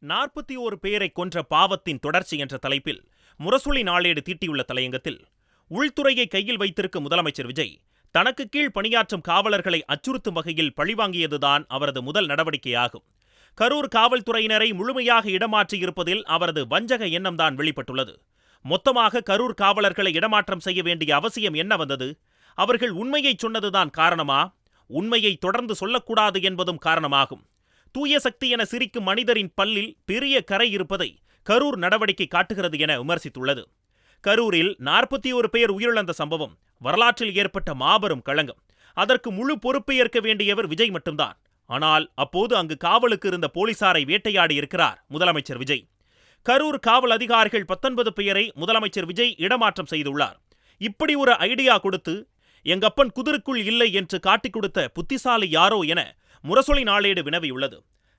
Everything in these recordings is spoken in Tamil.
41 பேரை கொன்ற பாவத்தின் தொடர்ச்சி என்ற தலைப்பில் முரசொலி நாளேடு தீட்டியுள்ள தலையங்கத்தில், உள்துறையை கையில் வைத்திருக்கும் முதலமைச்சர் விஜய் தனக்கு கீழ் பணியாற்றும் காவலர்களை அச்சுறுத்தும் வகையில் பழிவாங்கியதுதான் அவரது முதல் நடவடிக்கையாகும். கரூர் காவல்துறையினரை முழுமையாக இடமாற்றியிருப்பதில் அவரது வஞ்சக எண்ணம்தான் வெளிப்பட்டுள்ளது. மொத்தமாக கரூர் காவலர்களை இடமாற்றம் செய்ய வேண்டிய அவசியம் என்ன வந்தது? அவர்கள் உண்மையை சொன்னதுதான் காரணமா? உண்மையை தொடர்ந்து சொல்லக்கூடாது என்பதும் காரணமாகும். தூய சக்தி என சிரிக்கும் மனிதரின் பல்லில் பெரிய கரை இருப்பதை கரூர் நடவடிக்கை காட்டுகிறது என விமர்சித்துள்ளது. கரூரில் 41 பேர் உயிரிழந்த சம்பவம் வரலாற்றில் ஏற்பட்ட மாபெரும் களங்கம். அதற்கு முழு பொறுப்பை ஏற்க வேண்டியவர் விஜய் மட்டும்தான். ஆனால் அப்போது அங்கு காவலுக்கு இருந்த போலீசாரை வேட்டையாடி இருக்கிறார் முதலமைச்சர் விஜய். கரூர் காவல் அதிகாரிகள் 19 பேரை முதலமைச்சர் விஜய் இடமாற்றம் செய்துள்ளார். இப்படி ஒரு ஐடியா கொடுத்து எங்கப்பன் குதிருக்குள் இல்லை என்று காட்டிக் கொடுத்த புத்திசாலி யாரோ என முரசொலி நாளேடு வினவியுள்ளது.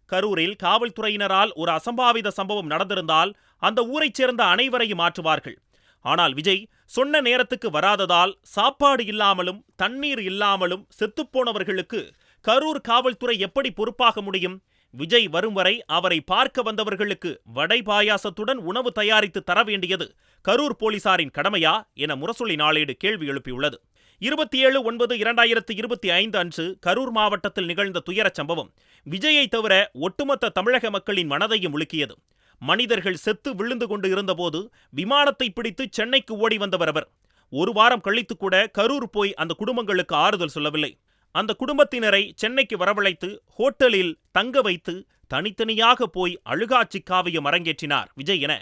கரூரில் காவல்துறையினரால் ஒரு அசம்பாவித சம்பவம் நடந்திருந்தால் அந்த ஊரைச் சேர்ந்த அனைவரையும் மாற்றுவார்கள். ஆனால் விஜய் சொன்ன நேரத்துக்கு வராததால் சாப்பாடு இல்லாமலும் தண்ணீர் இல்லாமலும் செத்துப்போனவர்களுக்கு கரூர் காவல்துறை எப்படி பொறுப்பாக முடியும்? விஜய் வரும் வரை அவரை பார்க்க வந்தவர்களுக்கு வடை பாயாசத்துடன் உணவு தயாரித்து தர வேண்டியது கரூர் போலீசாரின் கடமையா என முரசொலி நாளேடு கேள்வி எழுப்பியுள்ளது. 27/9/2025 அன்று கரூர் மாவட்டத்தில் நிகழ்ந்த துயரச் சம்பவம் விஜயை தவிர ஒட்டுமொத்த தமிழக மக்களின் மனதையும் உலுக்கியது. மனிதர்கள் செத்து விழுந்து கொண்டு இருந்தபோது விமானத்தை பிடித்து சென்னைக்கு ஓடி வந்தவர் அவர். ஒரு வாரம் கழித்து கூட கரூர் போய் அந்த குடும்பங்களுக்கு ஆறுதல் சொல்லவில்லை. அந்த குடும்பத்தினரை சென்னைக்கு வரவழைத்து ஹோட்டலில் தங்க வைத்து தனித்தனியாக போய் அழுகாட்சி காவியம் அரங்கேற்றினார் விஜய் என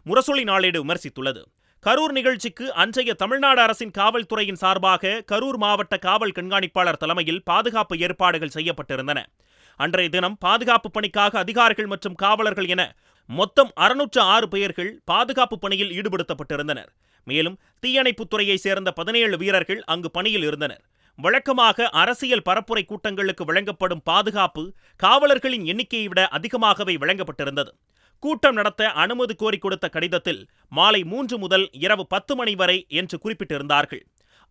முரசொலி நாளேடு விமர்சித்துள்ளது. கரூர் நிகழ்ச்சிக்கு அன்றைய தமிழ்நாடு அரசின் காவல்துறையின் சார்பாக கரூர் மாவட்ட காவல் கண்காணிப்பாளர் தலைமையில் பாதுகாப்பு ஏற்பாடுகள் செய்யப்பட்டிருந்தன. அன்றைய தினம் பாதுகாப்பு பணிக்காக அதிகாரிகள் மற்றும் காவலர்கள் என மொத்தம் 606 பேர்கள் பாதுகாப்பு பணியில் ஈடுபடுத்தப்பட்டிருந்தனர். மேலும் தீயணைப்புத்துறையை சேர்ந்த 17 வீரர்கள் அங்கு பணியில் இருந்தனர். வழக்கமாக அரசியல் பரப்புரை கூட்டங்களுக்கு வழங்கப்படும் பாதுகாப்பு காவலர்களின் எண்ணிக்கையை விட அதிகமாகவே வழங்கப்பட்டிருந்தது. கூட்டம் நடத்த அனுமதி கோரி கொடுத்த கடிதத்தில் மாலை 3 முதல் இரவு 10 மணி வரை என்று குறிப்பிட்டிருந்தார்கள்.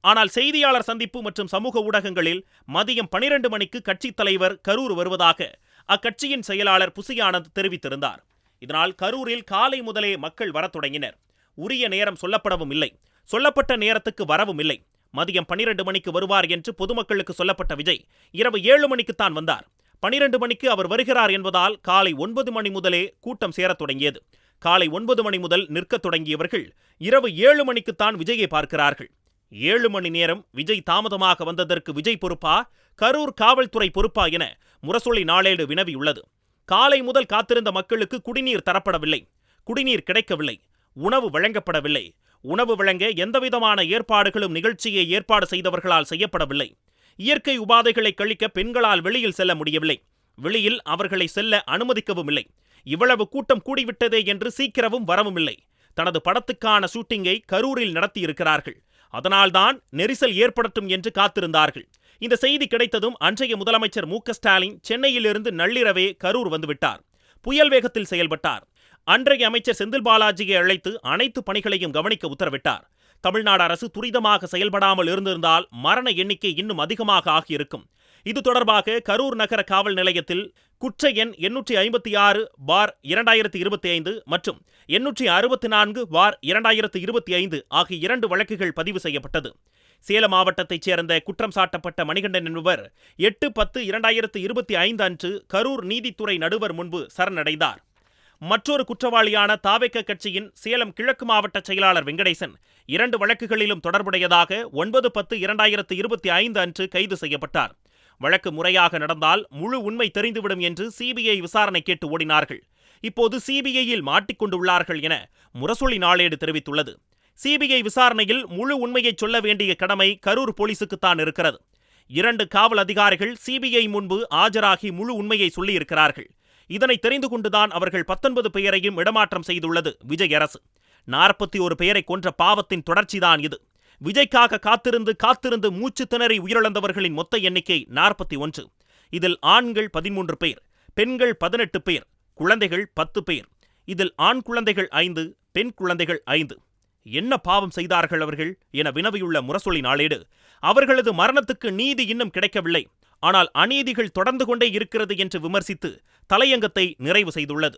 ஆனால் செய்தியாளர் சந்திப்பு மற்றும் சமூக ஊடகங்களில் மதியம் 12 மணிக்கு கட்சித் தலைவர் கரூர் வருவதாக அக்கட்சியின் செயலாளர் புசி ஆனந்த் தெரிவித்திருந்தார். இதனால் கரூரில் காலை முதலே மக்கள் வரத் தொடங்கினர். உரிய நேரம் சொல்லப்படவும் இல்லை, சொல்லப்பட்ட நேரத்துக்கு வரவும் இல்லை. மதியம் 12 மணிக்கு வருவார் என்று பொதுமக்களுக்கு சொல்லப்பட்ட விஜய் இரவு 7 மணிக்குத்தான் வந்தார். 12 மணிக்கு அவர் வருகிறார் என்பதால் காலை 9 மணி முதலே கூட்டம் சேரத் தொடங்கியது. காலை 9 மணி முதல் நிற்கத் தொடங்கியவர்கள் இரவு 7 மணிக்குத்தான் விஜயை பார்க்கிறார்கள். 7 மணி நேரம் விஜய் தாமதமாக வந்ததற்கு விஜய் பொறுப்பா, கரூர் காவல்துறை பொறுப்பா என முரசொலி நாளேடு வினவியுள்ளது. காலை முதல் காத்திருந்த மக்களுக்கு குடிநீர் தரப்படவில்லை, குடிநீர் கிடைக்கவில்லை, உணவு வழங்கப்படவில்லை. உணவு வழங்க எந்தவிதமான ஏற்பாடுகளும் நிகழ்ச்சியை ஏற்பாடு செய்தவர்களால் செய்யப்படவில்லை. இயற்கை உபாதைகளை கழிக்க பெண்களால் வெளியில் செல்ல முடியவில்லை. வெளியில் அவர்களை செல்ல அனுமதிக்கவும் இல்லை. இவ்வளவு கூட்டம் கூடிவிட்டதே என்று சீக்கிரமும் வரவும் இல்லை. தனது படத்துக்கான ஷூட்டிங்கை கரூரில் நடத்தியிருக்கிறார்கள். அதனால்தான் நெரிசல் ஏற்படட்டும் என்று காத்திருந்தார்கள். இந்த செய்தி கிடைத்ததும் அன்றைய முதலமைச்சர் மு.க. ஸ்டாலின் சென்னையிலிருந்து நள்ளிரவே கரூர் வந்துவிட்டார். புயல் வேகத்தில் செயல்பட்டார். அன்றைய அமைச்சர் செந்தில் பாலாஜியை அழைத்து அனைத்து பணிகளையும் கவனிக்க உத்தரவிட்டார். தமிழ்நாடு அரசு துரிதமாக செயல்படாமல் இருந்திருந்தால் மரண எண்ணிக்கை இன்னும் அதிகமாக ஆகியிருக்கும். இது தொடர்பாக கரூர் நகர காவல் நிலையத்தில் குற்ற எண் 855/2025 மற்றும் 864/2025 ஆகிய 2 வழக்குகள் பதிவு செய்யப்பட்டது. சேலம் மாவட்டத்தைச் சேர்ந்த குற்றம் சாட்டப்பட்ட மணிகண்டன் என்பவர் 8/10/2025 அன்று கரூர் நீதித்துறை நடுவர் முன்பு சரணடைந்தார். மற்றொரு குற்றவாளியான தாவேக கட்சியின் சேலம் கிழக்கு மாவட்ட செயலாளர் வெங்கடேசன் 2 வழக்குகளிலும் தொடர்புடையதாக 9/10/2025 அன்று கைது செய்யப்பட்டார். வழக்கு முறையாக நடந்தால் முழு உண்மை தெரிந்துவிடும் என்று சிபிஐ விசாரணை கேட்டு ஓடினார்கள். இப்போது சிபிஐயில் மாட்டிக்கொண்டுள்ளார்கள் என முரசொலி நாளேடு தெரிவித்துள்ளது. சிபிஐ விசாரணையில் முழு உண்மையை சொல்ல வேண்டிய கடமை கரூர் போலீசுக்குத்தான் இருக்கிறது. 2 காவல் அதிகாரிகள் சிபிஐ முன்பு ஆஜராகி முழு உண்மையை சொல்லியிருக்கிறார்கள். இதனை தெரிந்து கொண்டுதான் அவர்கள் 19 பேரையும் இடமாற்றம் செய்துள்ளது விஜய் அரசு. 41 பேரை கொன்ற பாவத்தின் தொடர்ச்சிதான் இது. விஜய்க்காக காத்திருந்து மூச்சு திணறி உயிரிழந்தவர்களின் மொத்த எண்ணிக்கை 41. இதில் ஆண்கள் 13 பேர், பெண்கள் 18 பேர், குழந்தைகள் 10 பேர். இதில் ஆண் குழந்தைகள் 5, பெண் குழந்தைகள் 5. என்ன பாவம் செய்தார்கள் அவர்கள் என வினவியுள்ள முரசொலி நாளேடு, அவர்களது மரணத்துக்கு நீதி இன்னும் கிடைக்கவில்லை, ஆனால் அநீதிகள் தொடர்ந்து கொண்டே இருக்கிறது என்று விமர்சித்து தலையங்கத்தை நிறைவு செய்துள்ளது.